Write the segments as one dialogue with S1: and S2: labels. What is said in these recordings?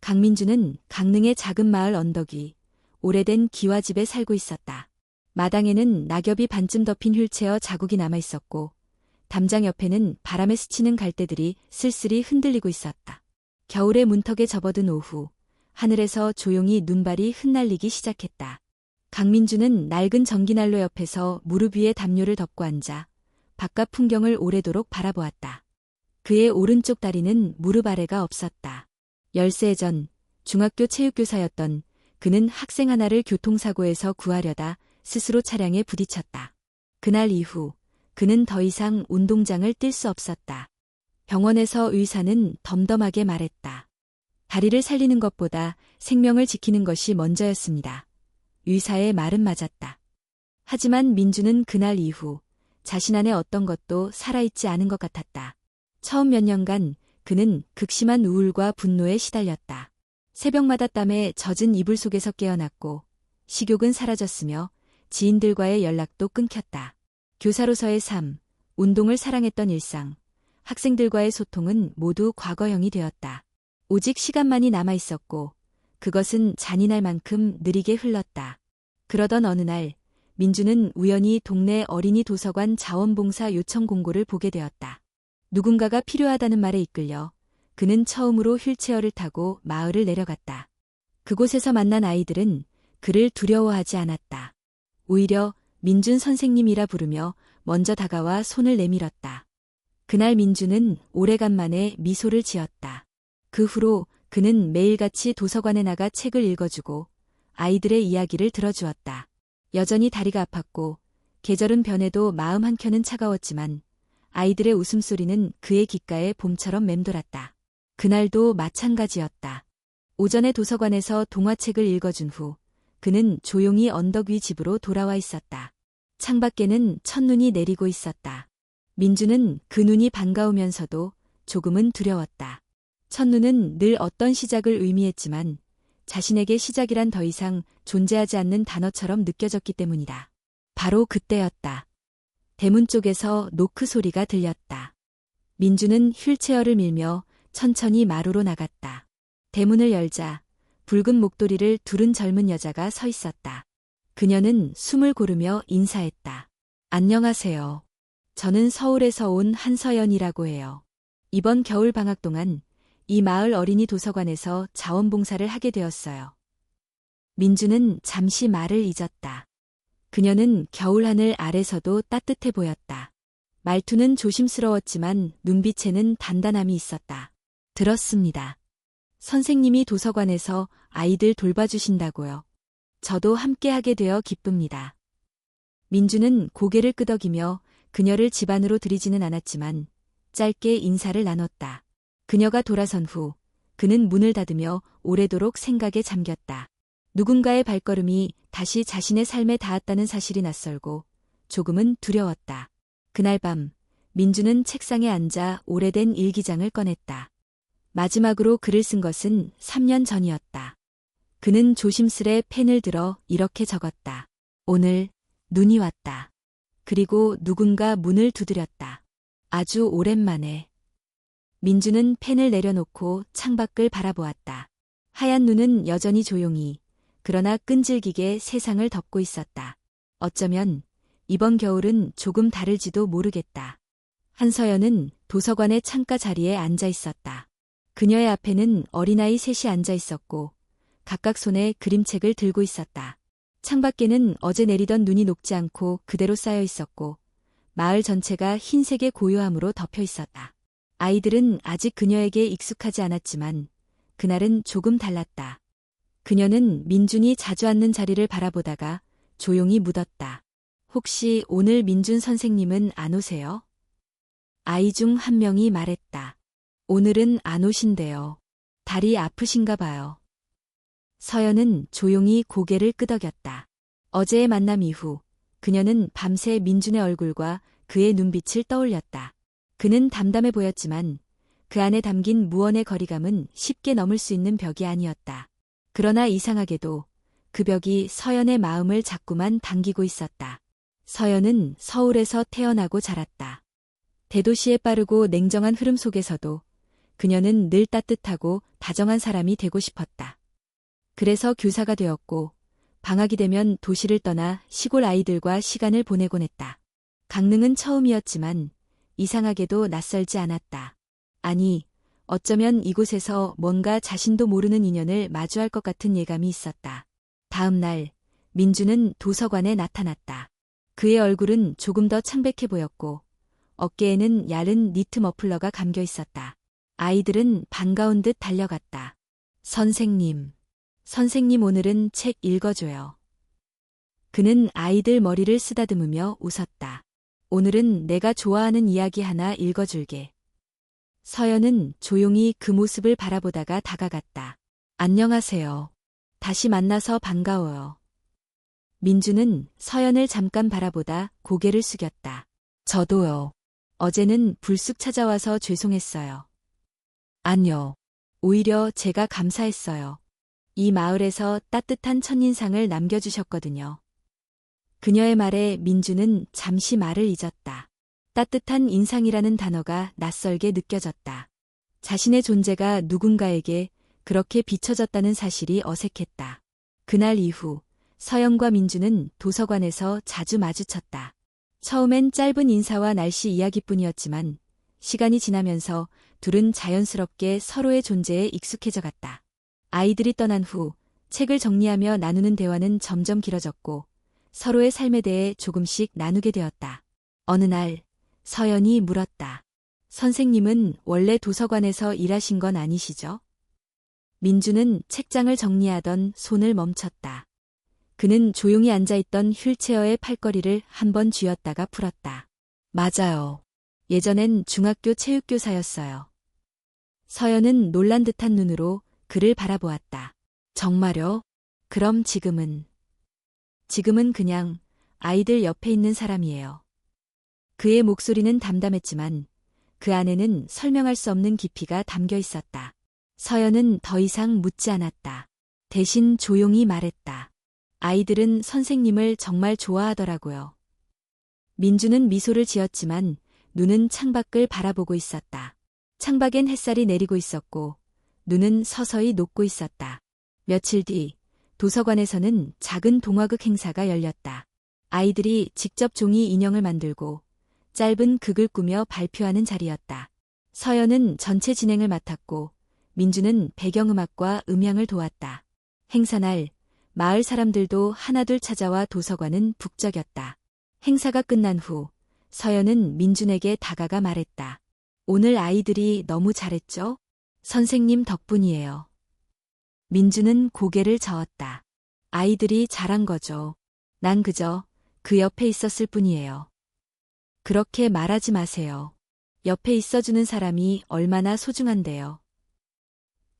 S1: 강민주는 강릉의 작은 마을 언덕 위 오래된 기와집에 살고 있었다. 마당에는 낙엽이 반쯤 덮인 휠체어 자국이 남아 있었고 담장 옆에는 바람에 스치는 갈대들이 쓸쓸히 흔들리고 있었다. 겨울의 문턱에 접어든 오후, 하늘에서 조용히 눈발이 흩날리기 시작했다. 강민주는 낡은 전기난로 옆에서 무릎 위에 담요를 덮고 앉아 바깥 풍경을 오래도록 바라보았다. 그의 오른쪽 다리는 무릎 아래가 없었다. 열세 전 중학교 체육교사였던 그는 학생 하나를 교통사고에서 구하려다 스스로 차량에 부딪혔다. 그날 이후 그는 더 이상 운동장을 뛸 수 없었다. 병원에서 의사는 덤덤하게 말했다. 다리를 살리는 것보다 생명을 지키는 것이 먼저였습니다. 의사의 말은 맞았다. 하지만 민주는 그날 이후 자신 안에 어떤 것도 살아있지 않은 것 같았다. 처음 몇 년간 그는 극심한 우울과 분노에 시달렸다. 새벽마다 땀에 젖은 이불 속에서 깨어났고 식욕은 사라졌으며 지인들과의 연락도 끊겼다. 교사로서의 삶, 운동을 사랑했던 일상, 학생들과의 소통은 모두 과거형이 되었다. 오직 시간만이 남아 있었고 그것은 잔인할 만큼 느리게 흘렀다. 그러던 어느 날 민주는 우연히 동네 어린이 도서관 자원봉사 요청 공고를 보게 되었다. 누군가가 필요하다는 말에 이끌려 그는 처음으로 휠체어를 타고 마을을 내려갔다. 그곳에서 만난 아이들은 그를 두려워하지 않았다. 오히려 민준 선생님이라 부르며 먼저 다가와 손을 내밀었다. 그날 민주는 오래간만에 미소를 지었다. 그 후로 그는 매일같이 도서관에 나가 책을 읽어주고 아이들의 이야기를 들어주었다. 여전히 다리가 아팠고 계절은 변해도 마음 한켠은 차가웠지만 아이들의 웃음소리는 그의 귓가에 봄처럼 맴돌았다. 그날도 마찬가지였다. 오전에 도서관에서 동화책을 읽어준 후 그는 조용히 언덕 위 집으로 돌아와 있었다. 창밖에는 첫눈이 내리고 있었다. 민주는 그 눈이 반가우면서도 조금은 두려웠다. 첫눈은 늘 어떤 시작을 의미했지만 자신에게 시작이란 더 이상 존재하지 않는 단어처럼 느껴졌기 때문이다. 바로 그때였다. 대문 쪽에서 노크 소리가 들렸다. 민주는 휠체어를 밀며 천천히 마루로 나갔다. 대문을 열자 붉은 목도리를 두른 젊은 여자가 서 있었다. 그녀는 숨을 고르며 인사했다. 안녕하세요. 저는 서울에서 온 한서연이라고 해요. 이번 겨울 방학 동안 이 마을 어린이 도서관에서 자원봉사를 하게 되었어요. 민주는 잠시 말을 잊었다. 그녀는 겨울하늘 아래서도 따뜻해 보였다. 말투는 조심스러웠지만 눈빛에는 단단함이 있었다. 들었습니다. 선생님이 도서관에서 아이들 돌봐주신다고요. 저도 함께하게 되어 기쁩니다. 민주는 고개를 끄덕이며 그녀를 집 안으로 들이지는 않았지만 짧게 인사를 나눴다. 그녀가 돌아선 후 그는 문을 닫으며 오래도록 생각에 잠겼다. 누군가의 발걸음이 다시 자신의 삶에 닿았다는 사실이 낯설고 조금은 두려웠다. 그날 밤 민주는 책상에 앉아 오래된 일기장을 꺼냈다. 마지막으로 글을 쓴 것은 3년 전이었다. 그는 조심스레 펜을 들어 이렇게 적었다. 오늘 눈이 왔다. 그리고 누군가 문을 두드렸다. 아주 오랜만에. 민주는 펜을 내려놓고 창밖을 바라보았다. 하얀 눈은 여전히 조용히 그러나 끈질기게 세상을 덮고 있었다. 어쩌면 이번 겨울은 조금 다를지도 모르겠다. 한서연은 도서관의 창가 자리에 앉아 있었다. 그녀의 앞에는 어린아이 셋이 앉아 있었고 각각 손에 그림책을 들고 있었다. 창밖에는 어제 내리던 눈이 녹지 않고 그대로 쌓여 있었고 마을 전체가 흰색의 고요함으로 덮여 있었다. 아이들은 아직 그녀에게 익숙하지 않았지만 그날은 조금 달랐다. 그녀는 민준이 자주 앉는 자리를 바라보다가 조용히 묻었다. 혹시 오늘 민준 선생님은 안 오세요? 아이 중 한 명이 말했다. 오늘은 안 오신대요. 다리 아프신가 봐요. 서연은 조용히 고개를 끄덕였다. 어제의 만남 이후 그녀는 밤새 민준의 얼굴과 그의 눈빛을 떠올렸다. 그는 담담해 보였지만 그 안에 담긴 무언의 거리감은 쉽게 넘을 수 있는 벽이 아니었다. 그러나 이상하게도 그 벽이 서연의 마음을 자꾸만 당기고 있었다. 서연은 서울에서 태어나고 자랐다. 대도시의 빠르고 냉정한 흐름 속에서도 그녀는 늘 따뜻하고 다정한 사람이 되고 싶었다. 그래서 교사가 되었고 방학이 되면 도시를 떠나 시골 아이들과 시간을 보내곤 했다. 강릉은 처음이었지만 이상하게도 낯설지 않았다. 아니, 어쩌면 이곳에서 뭔가 자신도 모르는 인연을 마주할 것 같은 예감이 있었다. 다음 날, 민주는 도서관에 나타났다. 그의 얼굴은 조금 더 창백해 보였고 어깨에는 얇은 니트 머플러가 감겨 있었다. 아이들은 반가운 듯 달려갔다. 선생님, 선생님 오늘은 책 읽어줘요. 그는 아이들 머리를 쓰다듬으며 웃었다. 오늘은 내가 좋아하는 이야기 하나 읽어줄게. 서연은 조용히 그 모습을 바라보다가 다가갔다. 안녕하세요. 다시 만나서 반가워요. 민주는 서연을 잠깐 바라보다 고개를 숙였다. 저도요. 어제는 불쑥 찾아와서 죄송했어요. 아니요. 오히려 제가 감사했어요. 이 마을에서 따뜻한 첫인상을 남겨주셨거든요. 그녀의 말에 민주는 잠시 말을 잊었다. 따뜻한 인상이라는 단어가 낯설게 느껴졌다. 자신의 존재가 누군가에게 그렇게 비춰졌다는 사실이 어색했다. 그날 이후 서연과 민주는 도서관에서 자주 마주쳤다. 처음엔 짧은 인사와 날씨 이야기뿐이었지만 시간이 지나면서 둘은 자연스럽게 서로의 존재에 익숙해져 갔다. 아이들이 떠난 후 책을 정리하며 나누는 대화는 점점 길어졌고 서로의 삶에 대해 조금씩 나누게 되었다. 어느 날 서연이 물었다. 선생님은 원래 도서관에서 일하신 건 아니시죠? 민주는 책장을 정리하던 손을 멈췄다. 그는 조용히 앉아있던 휠체어의 팔걸이를 한번 쥐었다가 풀었다. 맞아요. 예전엔 중학교 체육교사였어요. 서연은 놀란 듯한 눈으로 그를 바라보았다. 정말요? 그럼 지금은? 지금은 그냥 아이들 옆에 있는 사람이에요. 그의 목소리는 담담했지만 그 안에는 설명할 수 없는 깊이가 담겨 있었다. 서연은 더 이상 묻지 않았다. 대신 조용히 말했다. 아이들은 선생님을 정말 좋아하더라고요. 민주는 미소를 지었지만 눈은 창밖을 바라보고 있었다. 창밖엔 햇살이 내리고 있었고 눈은 서서히 녹고 있었다. 며칠 뒤 도서관에서는 작은 동화극 행사가 열렸다. 아이들이 직접 종이 인형을 만들고 짧은 극을 꾸며 발표하는 자리였다. 서연은 전체 진행을 맡았고 민주는 배경음악과 음향을 도왔다. 행사날 마을 사람들도 하나둘 찾아와 도서관은 북적였다. 행사가 끝난 후 서연은 민준에게 다가가 말했다. 오늘 아이들이 너무 잘했죠? 선생님 덕분이에요. 민주는 고개를 저었다. 아이들이 잘한 거죠. 난 그저 그 옆에 있었을 뿐이에요. 그렇게 말하지 마세요. 옆에 있어주는 사람이 얼마나 소중한데요.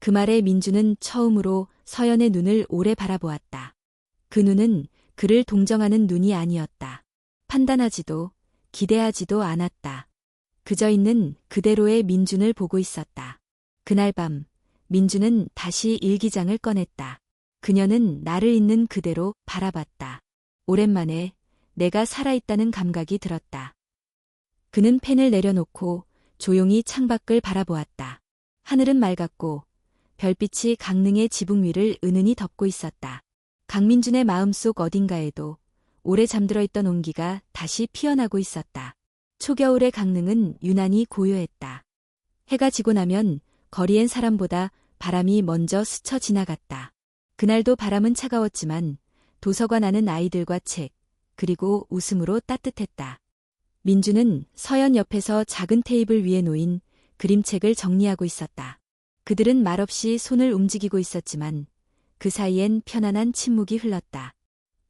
S1: 그 말에 민주는 처음으로 서연의 눈을 오래 바라보았다. 그 눈은 그를 동정하는 눈이 아니었다. 판단하지도 기대하지도 않았다. 그저 있는 그대로의 민준을 보고 있었다. 그날 밤 민주는 다시 일기장을 꺼냈다. 그녀는 나를 있는 그대로 바라봤다. 오랜만에 내가 살아있다는 감각이 들었다. 그는 펜을 내려놓고 조용히 창밖을 바라보았다. 하늘은 맑았고 별빛이 강릉의 지붕 위를 은은히 덮고 있었다. 강민준의 마음속 어딘가에도 오래 잠들어 있던 온기가 다시 피어나고 있었다. 초겨울의 강릉은 유난히 고요했다. 해가 지고 나면 거리엔 사람보다 바람이 먼저 스쳐 지나갔다. 그날도 바람은 차가웠지만 도서관 안은 아이들과 책, 그리고 웃음으로 따뜻했다. 민주는 서연 옆에서 작은 테이블 위에 놓인 그림책을 정리하고 있었다. 그들은 말없이 손을 움직이고 있었지만 그 사이엔 편안한 침묵이 흘렀다.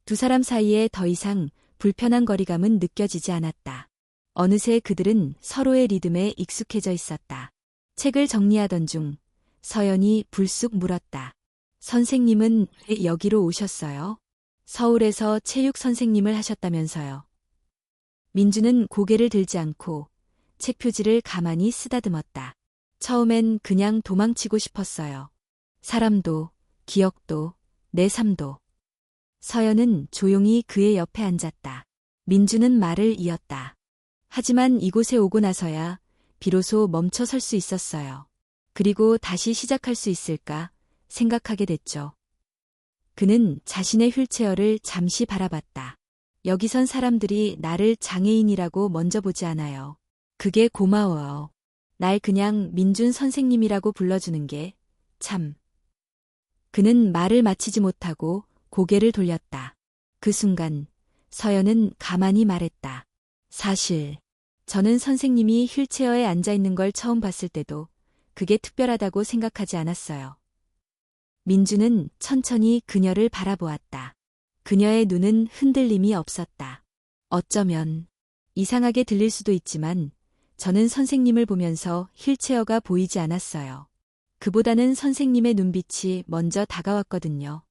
S1: 두 사람 사이에 더 이상 불편한 거리감은 느껴지지 않았다. 어느새 그들은 서로의 리듬에 익숙해져 있었다. 책을 정리하던 중 서연이 불쑥 물었다. 선생님은 왜 여기로 오셨어요? 서울에서 체육 선생님을 하셨다면서요. 민주는 고개를 들지 않고 책 표지를 가만히 쓰다듬었다. 처음엔 그냥 도망치고 싶었어요. 사람도, 기억도, 내 삶도. 서연은 조용히 그의 옆에 앉았다. 민주는 말을 이었다. 하지만 이곳에 오고 나서야 비로소 멈춰 설 수 있었어요. 그리고 다시 시작할 수 있을까 생각하게 됐죠. 그는 자신의 휠체어를 잠시 바라봤다. 여기선 사람들이 나를 장애인이라고 먼저 보지 않아요. 그게 고마워요. 날 그냥 민준 선생님이라고 불러주는 게 참. 그는 말을 마치지 못하고 고개를 돌렸다. 그 순간 서연은 가만히 말했다. 사실 저는 선생님이 휠체어에 앉아 있는 걸 처음 봤을 때도 그게 특별하다고 생각하지 않았어요. 민주는 천천히 그녀를 바라보았다. 그녀의 눈은 흔들림이 없었다. 어쩌면 이상하게 들릴 수도 있지만 저는 선생님을 보면서 휠체어가 보이지 않았어요. 그보다는 선생님의 눈빛이 먼저 다가왔거든요.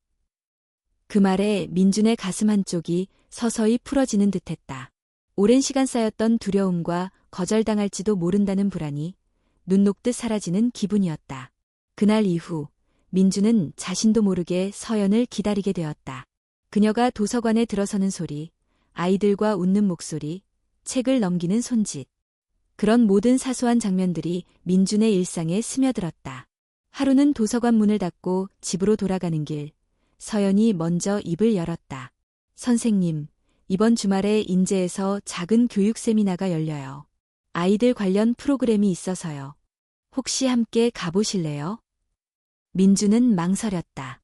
S1: 그 말에 민준의 가슴 한쪽이 서서히 풀어지는 듯했다. 오랜 시간 쌓였던 두려움과 거절당할지도 모른다는 불안이 눈 녹듯 사라지는 기분이었다. 그날 이후 민주는 자신도 모르게 서연을 기다리게 되었다. 그녀가 도서관에 들어서는 소리, 아이들과 웃는 목소리, 책을 넘기는 손짓. 그런 모든 사소한 장면들이 민준의 일상에 스며들었다. 하루는 도서관 문을 닫고 집으로 돌아가는 길, 서연이 먼저 입을 열었다. 선생님, 이번 주말에 인제에서 작은 교육 세미나가 열려요. 아이들 관련 프로그램이 있어서요. 혹시 함께 가보실래요? 민주는 망설였다.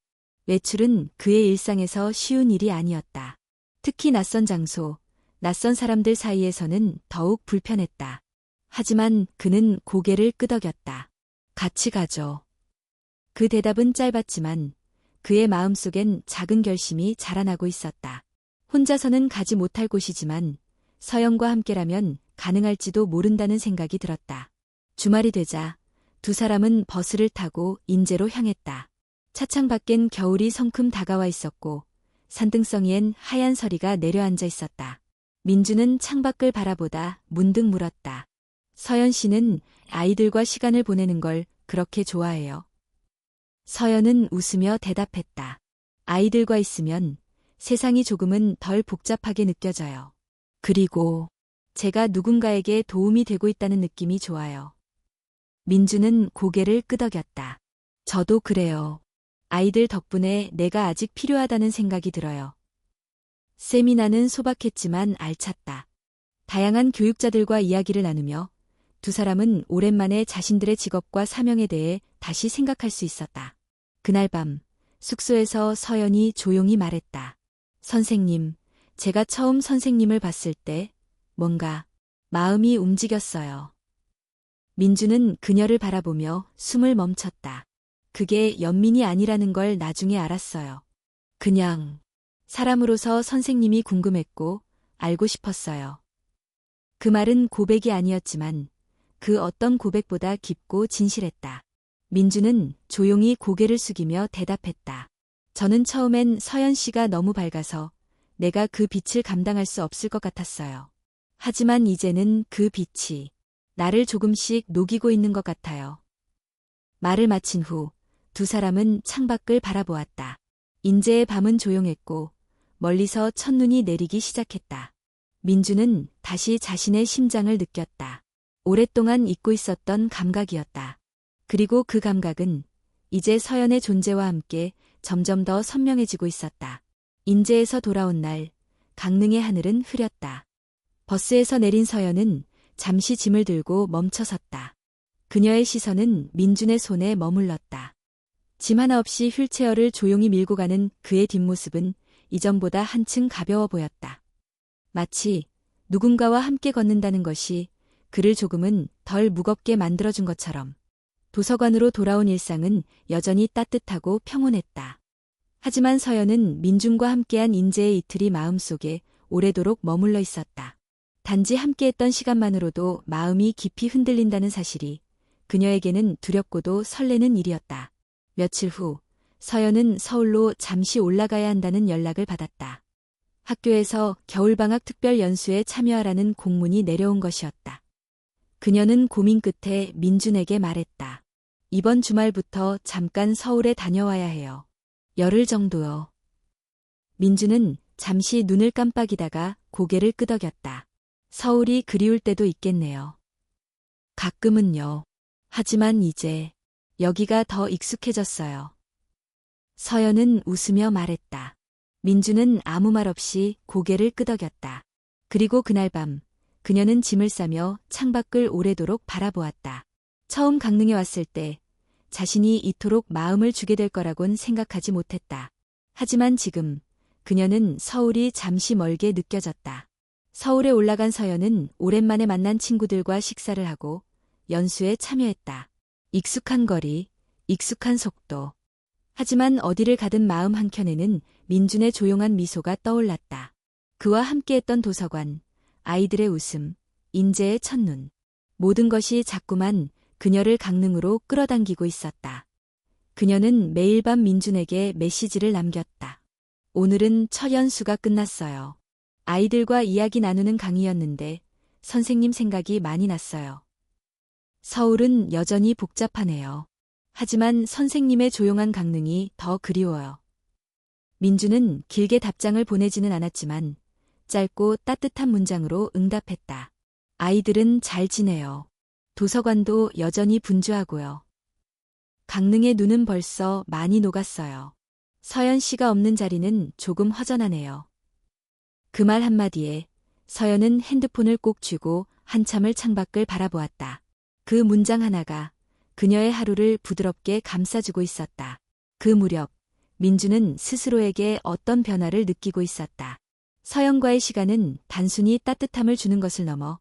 S1: 외출은 그의 일상에서 쉬운 일이 아니었다. 특히 낯선 장소, 낯선 사람들 사이에서는 더욱 불편했다. 하지만 그는 고개를 끄덕였다. 같이 가죠. 그 대답은 짧았지만 그의 마음속엔 작은 결심이 자라나고 있었다. 혼자서는 가지 못할 곳이지만 서연과 함께라면 가능할지도 모른다는 생각이 들었다. 주말이 되자 두 사람은 버스를 타고 인제로 향했다. 차창 밖엔 겨울이 성큼 다가와 있었고 산등성이엔 하얀 서리가 내려앉아 있었다. 민주는 창밖을 바라보다 문득 물었다. 서연 씨는 아이들과 시간을 보내는 걸 그렇게 좋아해요? 서연은 웃으며 대답했다. 아이들과 있으면 세상이 조금은 덜 복잡하게 느껴져요. 그리고 제가 누군가에게 도움이 되고 있다는 느낌이 좋아요. 민주는 고개를 끄덕였다. 저도 그래요. 아이들 덕분에 내가 아직 필요하다는 생각이 들어요. 세미나는 소박했지만 알찼다. 다양한 교육자들과 이야기를 나누며 두 사람은 오랜만에 자신들의 직업과 사명에 대해 다시 생각할 수 있었다. 그날 밤 숙소에서 서연이 조용히 말했다. 선생님, 제가 처음 선생님을 봤을 때 뭔가 마음이 움직였어요. 민주는 그녀를 바라보며 숨을 멈췄다. 그게 연민이 아니라는 걸 나중에 알았어요. 그냥 사람으로서 선생님이 궁금했고 알고 싶었어요. 그 말은 고백이 아니었지만 그 어떤 고백보다 깊고 진실했다. 민주는 조용히 고개를 숙이며 대답했다. 저는 처음엔 서연 씨가 너무 밝아서 내가 그 빛을 감당할 수 없을 것 같았어요. 하지만 이제는 그 빛이 나를 조금씩 녹이고 있는 것 같아요. 말을 마친 후 두 사람은 창밖을 바라보았다. 인제의 밤은 조용했고 멀리서 첫눈이 내리기 시작했다. 민주는 다시 자신의 심장을 느꼈다. 오랫동안 잊고 있었던 감각이었다. 그리고 그 감각은 이제 서연의 존재와 함께 점점 더 선명해지고 있었다. 인제에서 돌아온 날, 강릉의 하늘은 흐렸다. 버스에서 내린 서연은 잠시 짐을 들고 멈춰섰다. 그녀의 시선은 민준의 손에 머물렀다. 짐 하나 없이 휠체어를 조용히 밀고 가는 그의 뒷모습은 이전보다 한층 가벼워 보였다. 마치 누군가와 함께 걷는다는 것이 그를 조금은 덜 무겁게 만들어준 것처럼. 도서관으로 돌아온 일상은 여전히 따뜻하고 평온했다. 하지만 서연은 민준과 함께한 인제의 이틀이 마음속에 오래도록 머물러 있었다. 단지 함께했던 시간만으로도 마음이 깊이 흔들린다는 사실이 그녀에게는 두렵고도 설레는 일이었다. 며칠 후 서연은 서울로 잠시 올라가야 한다는 연락을 받았다. 학교에서 겨울방학 특별 연수에 참여하라는 공문이 내려온 것이었다. 그녀는 고민 끝에 민준에게 말했다. 이번 주말부터 잠깐 서울에 다녀와야 해요. 열흘 정도요. 민준은 잠시 눈을 깜빡이다가 고개를 끄덕였다. 서울이 그리울 때도 있겠네요. 가끔은요. 하지만 이제 여기가 더 익숙해졌어요. 서연은 웃으며 말했다. 민주는 아무 말 없이 고개를 끄덕였다. 그리고 그날 밤 그녀는 짐을 싸며 창밖을 오래도록 바라보았다. 처음 강릉에 왔을 때 자신이 이토록 마음을 주게 될 거라곤 생각하지 못했다. 하지만 지금 그녀는 서울이 잠시 멀게 느껴졌다. 서울에 올라간 서연은 오랜만에 만난 친구들과 식사를 하고 연수에 참여했다. 익숙한 거리, 익숙한 속도. 하지만 어디를 가든 마음 한켠에는 민준의 조용한 미소가 떠올랐다. 그와 함께했던 도서관, 아이들의 웃음, 인재의 첫눈. 모든 것이 자꾸만 그녀를 강릉으로 끌어당기고 있었다. 그녀는 매일 밤 민준에게 메시지를 남겼다. 오늘은 첫 연수가 끝났어요. 아이들과 이야기 나누는 강의였는데 선생님 생각이 많이 났어요. 서울은 여전히 복잡하네요. 하지만 선생님의 조용한 강릉이 더 그리워요. 민주는 길게 답장을 보내지는 않았지만 짧고 따뜻한 문장으로 응답했다. 아이들은 잘 지내요. 도서관도 여전히 분주하고요. 강릉의 눈은 벌써 많이 녹았어요. 서연 씨가 없는 자리는 조금 허전하네요. 그 말 한마디에 서연은 핸드폰을 꼭 쥐고 한참을 창밖을 바라보았다. 그 문장 하나가 그녀의 하루를 부드럽게 감싸주고 있었다. 그 무렵 민주는 스스로에게 어떤 변화를 느끼고 있었다. 서연과의 시간은 단순히 따뜻함을 주는 것을 넘어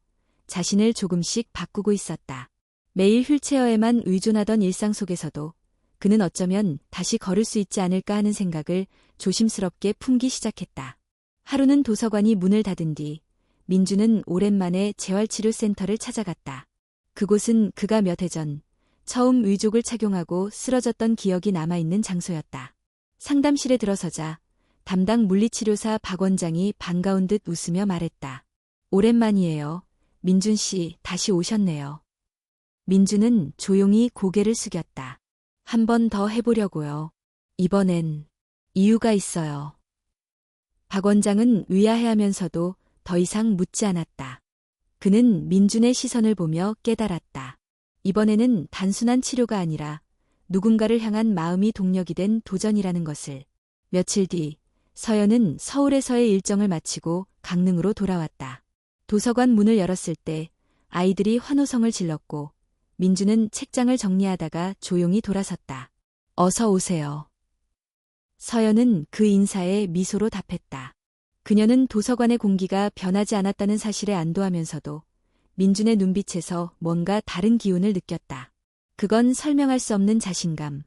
S1: 자신을 조금씩 바꾸고 있었다. 매일 휠체어에만 의존하던 일상 속에서도 그는 어쩌면 다시 걸을 수 있지 않을까 하는 생각을 조심스럽게 품기 시작했다. 하루는 도서관이 문을 닫은 뒤 민주는 오랜만에 재활치료센터를 찾아갔다. 그곳은 그가 몇 해 전 처음 의족을 착용하고 쓰러졌던 기억이 남아있는 장소였다. 상담실에 들어서자 담당 물리치료사 박 원장이 반가운 듯 웃으며 말했다. 오랜만이에요. 민준 씨 다시 오셨네요. 민주는 조용히 고개를 숙였다. 한 번 더 해보려고요. 이번엔 이유가 있어요. 박 원장은 의아해하면서도 더 이상 묻지 않았다. 그는 민준의 시선을 보며 깨달았다. 이번에는 단순한 치료가 아니라 누군가를 향한 마음이 동력이 된 도전이라는 것을. 며칠 뒤 서연은 서울에서의 일정을 마치고 강릉으로 돌아왔다. 도서관 문을 열었을 때 아이들이 환호성을 질렀고 민주는 책장을 정리하다가 조용히 돌아섰다. 어서 오세요. 서연은 그 인사에 미소로 답했다. 그녀는 도서관의 공기가 변하지 않았다는 사실에 안도하면서도 민준의 눈빛에서 뭔가 다른 기운을 느꼈다. 그건 설명할 수 없는 자신감,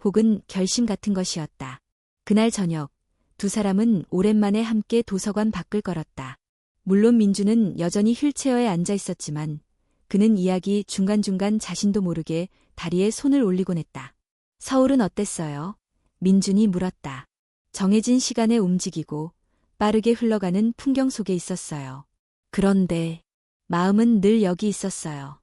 S1: 혹은 결심 같은 것이었다. 그날 저녁, 두 사람은 오랜만에 함께 도서관 밖을 걸었다. 물론 민주는 여전히 휠체어에 앉아 있었지만 그는 이야기 중간중간 자신도 모르게 다리에 손을 올리곤 했다. 서울은 어땠어요? 민준이 물었다. 정해진 시간에 움직이고 빠르게 흘러가는 풍경 속에 있었어요. 그런데 마음은 늘 여기 있었어요.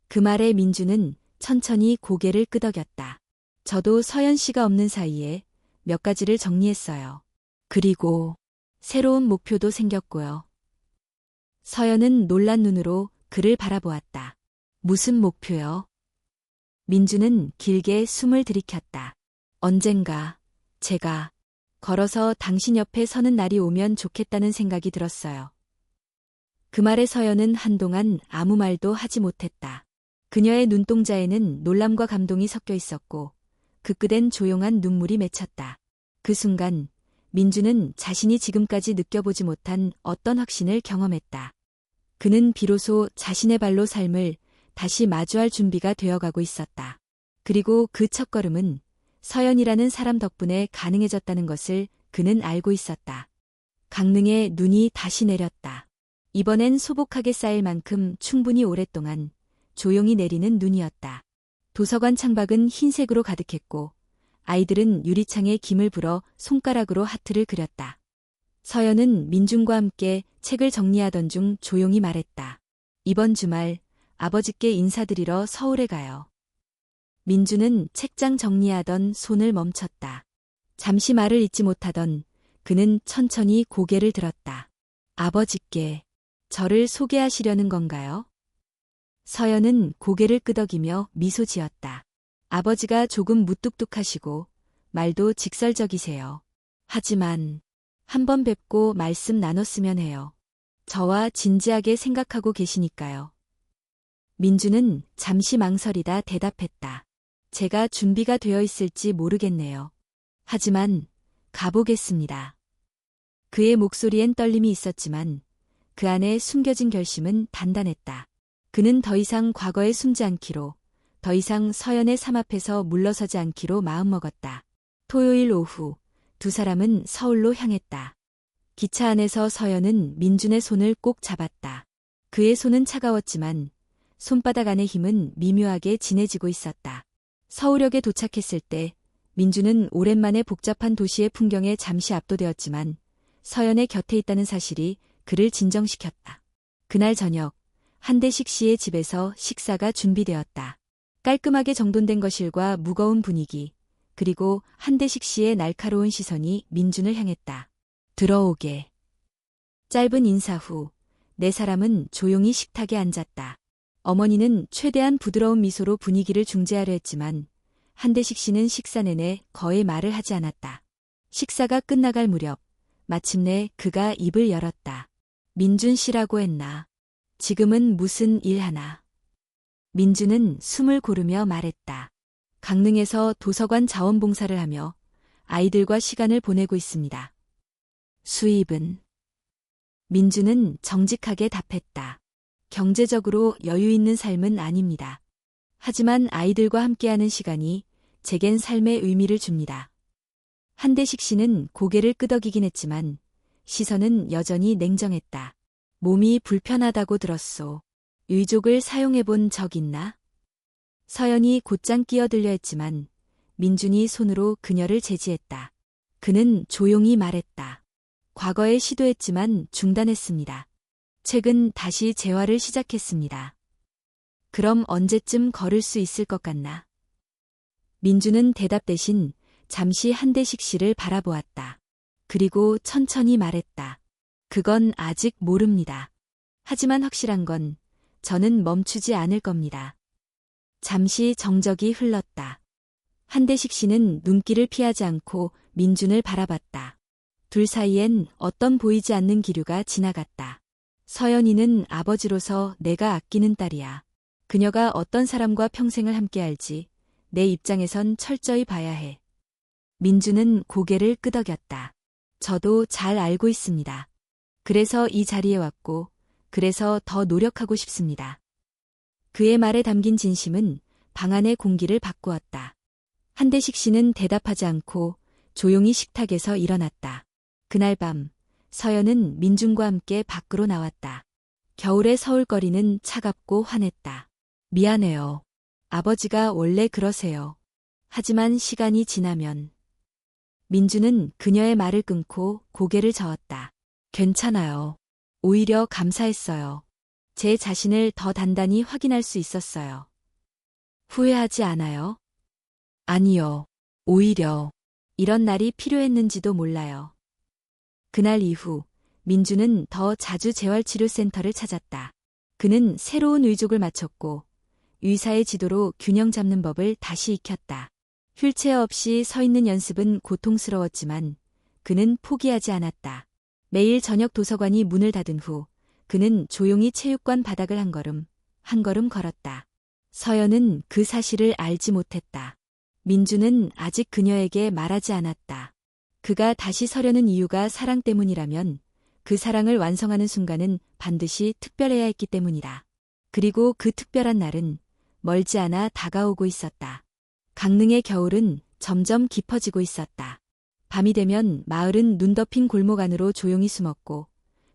S1: 그 말에 민주는 천천히 고개를 끄덕였다. 저도 서연 씨가 없는 사이에 몇 가지를 정리했어요. 그리고 새로운 목표도 생겼고요. 서연은 놀란 눈으로 그를 바라보았다. 무슨 목표요? 민주는 길게 숨을 들이켰다. 언젠가 제가 걸어서 당신 옆에 서는 날이 오면 좋겠다는 생각이 들었어요. 그 말에 서연은 한동안 아무 말도 하지 못했다. 그녀의 눈동자에는 놀람과 감동이 섞여 있었고 그 끝엔 조용한 눈물이 맺혔다. 그 순간 민주는 자신이 지금까지 느껴보지 못한 어떤 확신을 경험했다. 그는 비로소 자신의 발로 삶을 다시 마주할 준비가 되어가고 있었다. 그리고 그 첫걸음은 서연이라는 사람 덕분에 가능해졌다는 것을 그는 알고 있었다. 강릉에 눈이 다시 내렸다. 이번엔 소복하게 쌓일 만큼 충분히 오랫동안 조용히 내리는 눈이었다. 도서관 창밖은 흰색으로 가득했고 아이들은 유리창에 김을 불어 손가락으로 하트를 그렸다. 서연은 민준과 함께 책을 정리하던 중 조용히 말했다. 이번 주말 아버지께 인사드리러 서울에 가요. 민준은 책장 정리하던 손을 멈췄다. 잠시 말을 잇지 못하던 그는 천천히 고개를 들었다. 아버지께 저를 소개하시려는 건가요? 서연은 고개를 끄덕이며 미소 지었다. 아버지가 조금 무뚝뚝하시고 말도 직설적이세요. 하지만 한번 뵙고 말씀 나눴으면 해요. 저와 진지하게 생각하고 계시니까요. 민주는 잠시 망설이다 대답했다. 제가 준비가 되어 있을지 모르겠네요. 하지만 가보겠습니다. 그의 목소리엔 떨림이 있었지만 그 안에 숨겨진 결심은 단단했다. 그는 더 이상 과거에 숨지 않기로, 더 이상 서연의 삶 앞에서 물러서지 않기로 마음먹었다. 토요일 오후 두 사람은 서울로 향했다. 기차 안에서 서연은 민준의 손을 꼭 잡았다. 그의 손은 차가웠지만 손바닥 안의 힘은 미묘하게 진해지고 있었다. 서울역에 도착했을 때 민준은 오랜만에 복잡한 도시의 풍경에 잠시 압도되었지만 서연의 곁에 있다는 사실이 그를 진정시켰다. 그날 저녁 한대식 씨의 집에서 식사가 준비되었다. 깔끔하게 정돈된 거실과 무거운 분위기, 그리고 한대식 씨의 날카로운 시선이 민준을 향했다. 들어오게. 짧은 인사 후 네 사람은 조용히 식탁에 앉았다. 어머니는 최대한 부드러운 미소로 분위기를 중재하려 했지만 한대식 씨는 식사 내내 거의 말을 하지 않았다. 식사가 끝나갈 무렵 마침내 그가 입을 열었다. 민준 씨라고 했나? 지금은 무슨 일 하나? 민준은 숨을 고르며 말했다. 강릉에서 도서관 자원봉사를 하며 아이들과 시간을 보내고 있습니다. 수입은? 민준은 정직하게 답했다. 경제적으로 여유 있는 삶은 아닙니다. 하지만 아이들과 함께하는 시간이 제겐 삶의 의미를 줍니다. 한대식 씨는 고개를 끄덕이긴 했지만 시선은 여전히 냉정했다. 몸이 불편하다고 들었소. 의족을 사용해본 적 있나? 서연이 곧장 끼어들려 했지만 민준이 손으로 그녀를 제지했다. 그는 조용히 말했다. 과거에 시도했지만 중단했습니다. 최근 다시 재활을 시작했습니다. 그럼 언제쯤 걸을 수 있을 것 같나? 민준은 대답 대신 잠시 한대식 씨를 바라보았다. 그리고 천천히 말했다. 그건 아직 모릅니다. 하지만 확실한 건 저는 멈추지 않을 겁니다. 잠시 정적이 흘렀다. 한대식 씨는 눈길을 피하지 않고 민준을 바라봤다. 둘 사이엔 어떤 보이지 않는 기류가 지나갔다. 서연이는 아버지로서 내가 아끼는 딸이야. 그녀가 어떤 사람과 평생을 함께할지 내 입장에선 철저히 봐야 해. 민준은 고개를 끄덕였다. 저도 잘 알고 있습니다. 그래서 이 자리에 왔고, 그래서 더 노력하고 싶습니다. 그의 말에 담긴 진심은 방 안의 공기를 바꾸었다. 한대식 씨는 대답하지 않고 조용히 식탁에서 일어났다. 그날 밤 서연은 민준과 함께 밖으로 나왔다. 겨울의 서울거리는 차갑고 환했다. 미안해요. 아버지가 원래 그러세요. 하지만 시간이 지나면. 민준은 그녀의 말을 끊고 고개를 저었다. 괜찮아요. 오히려 감사했어요. 제 자신을 더 단단히 확인할 수 있었어요. 후회하지 않아요? 아니요. 오히려 이런 날이 필요했는지도 몰라요. 그날 이후 민준은 더 자주 재활치료센터를 찾았다. 그는 새로운 의족을 맞췄고 의사의 지도로 균형 잡는 법을 다시 익혔다. 휠체어 없이 서 있는 연습은 고통스러웠지만 그는 포기하지 않았다. 매일 저녁 도서관이 문을 닫은 후 그는 조용히 체육관 바닥을 한 걸음 걸었다. 서연은 그 사실을 알지 못했다. 민준은 아직 그녀에게 말하지 않았다. 그가 다시 서려는 이유가 사랑 때문이라면 그 사랑을 완성하는 순간은 반드시 특별해야 했기 때문이다. 그리고 그 특별한 날은 멀지 않아 다가오고 있었다. 강릉의 겨울은 점점 깊어지고 있었다. 밤이 되면 마을은 눈 덮인 골목 안으로 조용히 숨었고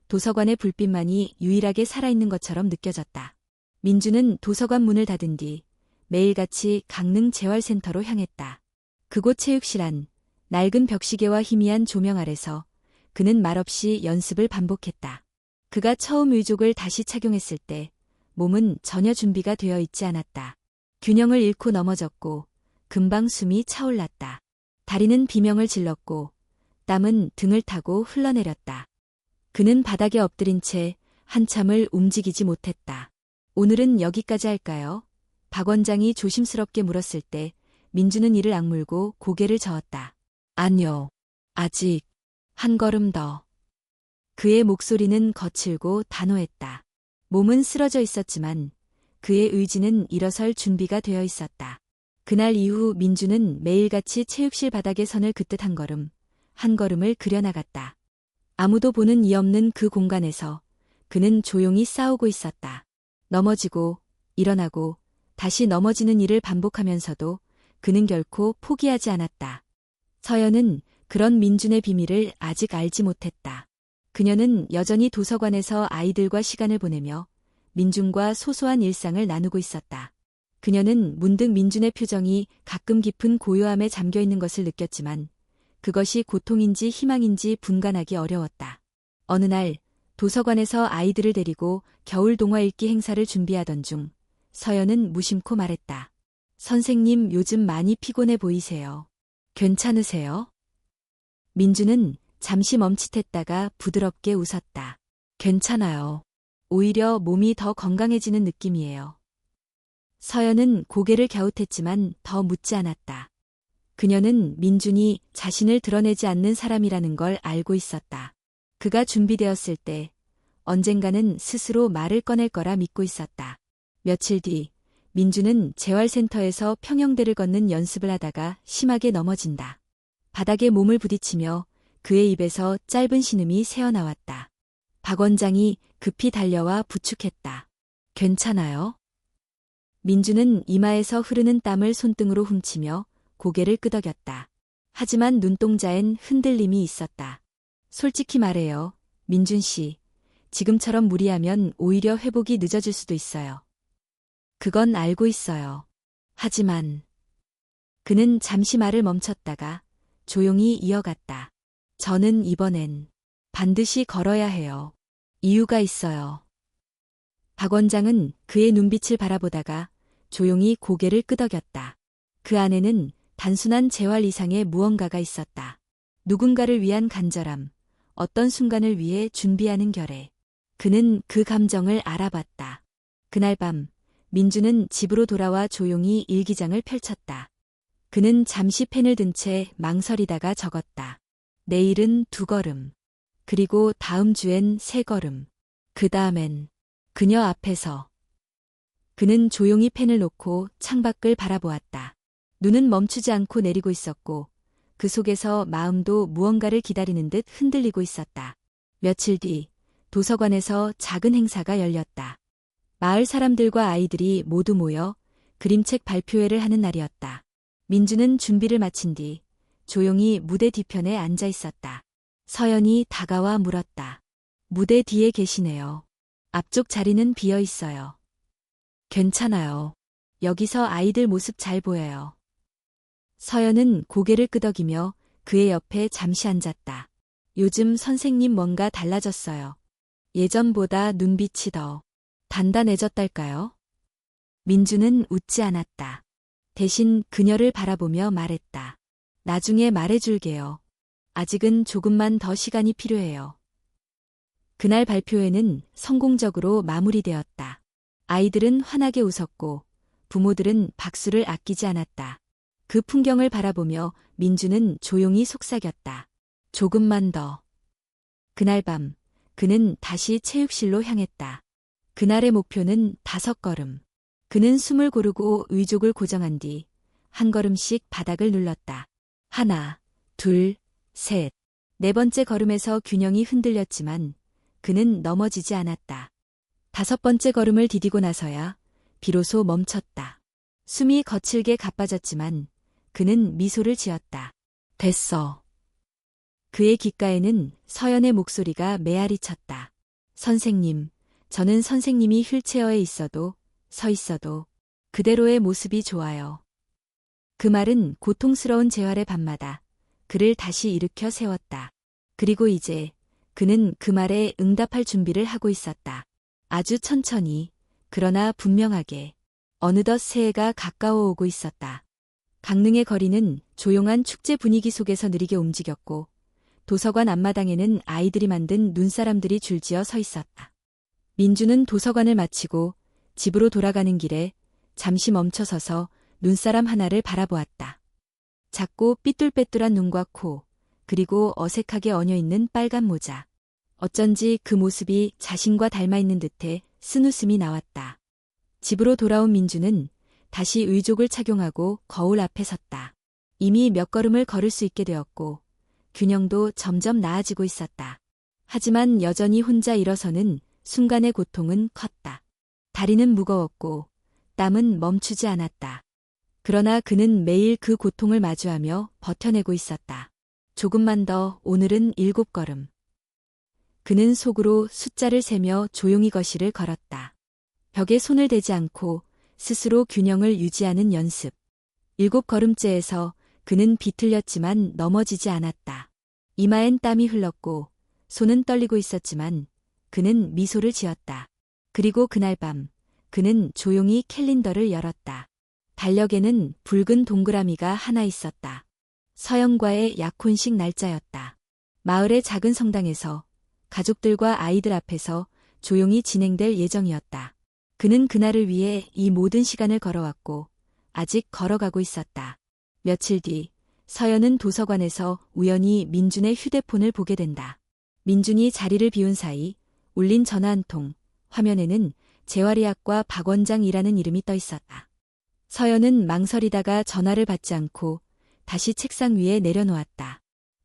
S1: 도서관의 불빛만이 유일하게 살아있는 것처럼 느껴졌다. 민주는 도서관 문을 닫은 뒤 매일같이 강릉 재활센터로 향했다. 그곳 체육실 안 낡은 벽시계와 희미한 조명 아래서 그는 말없이 연습을 반복했다. 그가 처음 의족을 다시 착용했을 때 몸은 전혀 준비가 되어 있지 않았다. 균형을 잃고 넘어졌고 금방 숨이 차올랐다. 다리는 비명을 질렀고 땀은 등을 타고 흘러내렸다. 그는 바닥에 엎드린 채 한참을 움직이지 못했다. 오늘은 여기까지 할까요? 박 원장이 조심스럽게 물었을 때 민주는 이를 악물고 고개를 저었다. 아니요. 아직. 한 걸음 더. 그의 목소리는 거칠고 단호했다. 몸은 쓰러져 있었지만 그의 의지는 일어설 준비가 되어 있었다. 그날 이후 민주는 매일같이 체육실 바닥에 선을 긋듯 한 걸음을 그려나갔다. 아무도 보는 이 없는 그 공간에서 그는 조용히 싸우고 있었다. 넘어지고 일어나고 다시 넘어지는 일을 반복하면서도 그는 결코 포기하지 않았다. 서연은 그런 민준의 비밀을 아직 알지 못했다. 그녀는 여전히 도서관에서 아이들과 시간을 보내며 민준과 소소한 일상을 나누고 있었다. 그녀는 문득 민준의 표정이 가끔 깊은 고요함에 잠겨 있는 것을 느꼈지만 그것이 고통인지 희망인지 분간하기 어려웠다. 어느 날 도서관에서 아이들을 데리고 겨울 동화 읽기 행사를 준비하던 중 서연은 무심코 말했다. 선생님, 요즘 많이 피곤해 보이세요. 괜찮으세요? 민주는 잠시 멈칫했다가 부드럽게 웃었다. 괜찮아요. 오히려 몸이 더 건강해지는 느낌이에요. 서연은 고개를 갸웃했지만 더 묻지 않았다. 그녀는 민준이 자신을 드러내지 않는 사람이라는 걸 알고 있었다. 그가 준비되었을 때 언젠가는 스스로 말을 꺼낼 거라 믿고 있었다. 며칠 뒤 민준은 재활센터에서 평형대를 걷는 연습을 하다가 심하게 넘어진다. 바닥에 몸을 부딪히며 그의 입에서 짧은 신음이 새어나왔다. 박 원장이 급히 달려와 부축했다. 괜찮아요? 민준은 이마에서 흐르는 땀을 손등으로 훔치며 고개를 끄덕였다. 하지만 눈동자엔 흔들림이 있었다. 솔직히 말해요, 민준 씨. 지금처럼 무리하면 오히려 회복이 늦어질 수도 있어요. 그건 알고 있어요. 하지만 그는 잠시 말을 멈췄다가 조용히 이어갔다. 저는 이번엔 반드시 걸어야 해요. 이유가 있어요. 박 원장은 그의 눈빛을 바라보다가 조용히 고개를 끄덕였다. 그 안에는 단순한 재활 이상의 무언가가 있었다. 누군가를 위한 간절함, 어떤 순간을 위해 준비하는 결의. 그는 그 감정을 알아봤다. 그날 밤 민주는 집으로 돌아와 조용히 일기장을 펼쳤다. 그는 잠시 펜을 든 채 망설이다가 적었다. 내일은 2걸음. 그리고 다음 주엔 3걸음. 그 다음엔 그녀 앞에서. 그는 조용히 펜을 놓고 창밖을 바라보았다. 눈은 멈추지 않고 내리고 있었고 그 속에서 마음도 무언가를 기다리는 듯 흔들리고 있었다. 며칠 뒤 도서관에서 작은 행사가 열렸다. 마을 사람들과 아이들이 모두 모여 그림책 발표회를 하는 날이었다. 민주는 준비를 마친 뒤 조용히 무대 뒤편에 앉아 있었다. 서연이 다가와 물었다. 무대 뒤에 계시네요. 앞쪽 자리는 비어 있어요. 괜찮아요. 여기서 아이들 모습 잘 보여요. 서연은 고개를 끄덕이며 그의 옆에 잠시 앉았다. 요즘 선생님 뭔가 달라졌어요. 예전보다 눈빛이 더 단단해졌달까요? 민주는 웃지 않았다. 대신 그녀를 바라보며 말했다. 나중에 말해줄게요. 아직은 조금만 더 시간이 필요해요. 그날 발표회는 성공적으로 마무리되었다. 아이들은 환하게 웃었고 부모들은 박수를 아끼지 않았다. 그 풍경을 바라보며 민주는 조용히 속삭였다. 조금만 더. 그날 밤 그는 다시 체육실로 향했다. 그날의 목표는 5걸음. 그는 숨을 고르고 의족을 고정한 뒤 한 걸음씩 바닥을 눌렀다. 하나, 둘, 셋. 4번째 걸음에서 균형이 흔들렸지만 그는 넘어지지 않았다. 5번째 걸음을 디디고 나서야 비로소 멈췄다. 숨이 거칠게 가빠졌지만 그는 미소를 지었다. 됐어. 그의 귓가에는 서연의 목소리가 메아리 쳤다. 선생님, 저는 선생님이 휠체어에 있어도 서 있어도 그대로의 모습이 좋아요. 그 말은 고통스러운 재활의 밤마다 그를 다시 일으켜 세웠다. 그리고 이제 그는 그 말에 응답할 준비를 하고 있었다. 아주 천천히, 그러나 분명하게. 어느덧 새해가 가까워 오고 있었다. 강릉의 거리는 조용한 축제 분위기 속에서 느리게 움직였고 도서관 앞마당에는 아이들이 만든 눈사람들이 줄지어 서 있었다. 민주는 도서관을 마치고 집으로 돌아가는 길에 잠시 멈춰서서 눈사람 하나를 바라보았다. 작고 삐뚤빼뚤한 눈과 코, 그리고 어색하게 얹어있는 빨간 모자. 어쩐지 그 모습이 자신과 닮아있는 듯해 쓴웃음이 나왔다. 집으로 돌아온 민주는 다시 의족을 착용하고 거울 앞에 섰다. 이미 몇 걸음을 걸을 수 있게 되었고 균형도 점점 나아지고 있었다. 하지만 여전히 혼자 일어서는 순간의 고통은 컸다. 다리는 무거웠고 땀은 멈추지 않았다. 그러나 그는 매일 그 고통을 마주하며 버텨내고 있었다. 조금만 더, 오늘은 7걸음. 그는 속으로 숫자를 세며 조용히 거실을 걸었다. 벽에 손을 대지 않고 스스로 균형을 유지하는 연습. 7걸음째에서 그는 비틀렸지만 넘어지지 않았다. 이마엔 땀이 흘렀고 손은 떨리고 있었지만 그는 미소를 지었다. 그리고 그날 밤 그는 조용히 캘린더를 열었다. 달력에는 붉은 동그라미가 하나 있었다. 서연과의 약혼식 날짜였다. 마을의 작은 성당에서 가족들과 아이들 앞에서 조용히 진행될 예정이었다. 그는 그날을 위해 이 모든 시간을 걸어왔고 아직 걸어가고 있었다. 며칠 뒤 서연은 도서관에서 우연히 민준의 휴대폰을 보게 된다. 민준이 자리를 비운 사이 울린 전화 한 통, 화면에는 재활의학과 박 원장이라는 이름이 떠 있었다. 서연은 망설이다가 전화를 받지 않고 다시 책상 위에 내려놓았다.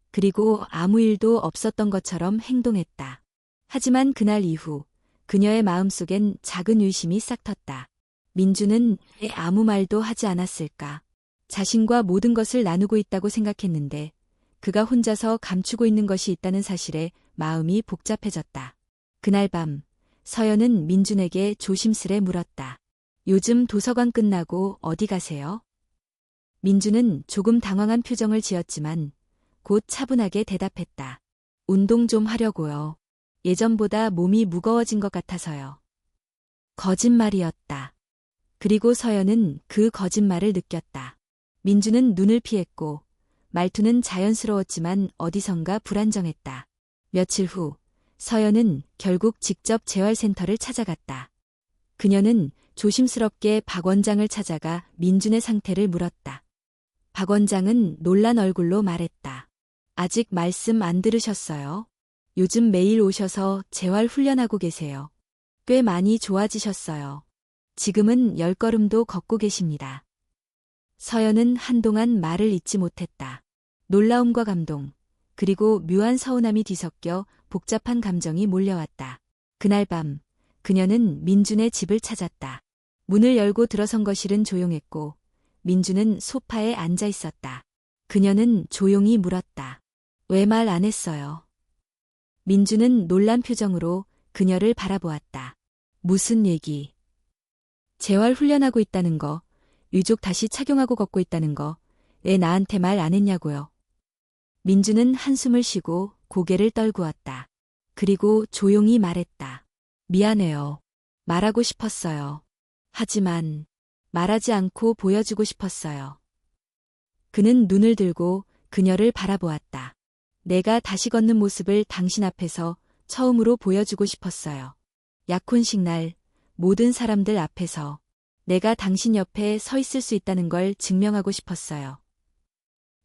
S1: 그리고 아무 일도 없었던 것처럼 행동했다. 하지만 그날 이후 그녀의 마음속엔 작은 의심이 싹 텄다. 민주는 왜 아무 말도 하지 않았을까? 자신과 모든 것을 나누고 있다고 생각했는데 그가 혼자서 감추고 있는 것이 있다는 사실에 마음이 복잡해졌다. 그날 밤 서연은 민준에게 조심스레 물었다. 요즘 도서관 끝나고 어디 가세요? 민준은 조금 당황한 표정을 지었지만 곧 차분하게 대답했다. 운동 좀 하려고요. 예전보다 몸이 무거워진 것 같아서요. 거짓말이었다. 그리고 서연은 그 거짓말을 느꼈다. 민준은 눈을 피했고 말투는 자연스러웠지만 어디선가 불안정했다. 며칠 후 서연은 결국 직접 재활센터를 찾아갔다. 그녀는 조심스럽게 박 원장을 찾아가 민준의 상태를 물었다. 박 원장은 놀란 얼굴로 말했다. 아직 말씀 안 들으셨어요? 요즘 매일 오셔서 재활 훈련하고 계세요. 꽤 많이 좋아지셨어요. 지금은 10걸음도 걷고 계십니다. 서연은 한동안 말을 잇지 못했다. 놀라움과 감동, 그리고 묘한 서운함이 뒤섞여 복잡한 감정이 몰려왔다. 그날 밤 그녀는 민준의 집을 찾았다. 문을 열고 들어선 거실은 조용했고 민준은 소파에 앉아 있었다. 그녀는 조용히 물었다. 왜 말 안 했어요? 민준은 놀란 표정으로 그녀를 바라보았다. 무슨 얘기? 재활 훈련하고 있다는 거, 유족 다시 착용하고 걷고 있다는 거, 왜 나한테 말 안 했냐고요? 민준은 한숨을 쉬고 고개를 떨구었다. 그리고 조용히 말했다. 미안해요. 말하고 싶었어요. 하지만 말하지 않고 보여주고 싶었어요. 그는 눈을 들고 그녀를 바라보았다. 내가 다시 걷는 모습을 당신 앞에서 처음으로 보여주고 싶었어요. 약혼식 날 모든 사람들 앞에서 내가 당신 옆에 서 있을 수 있다는 걸 증명하고 싶었어요.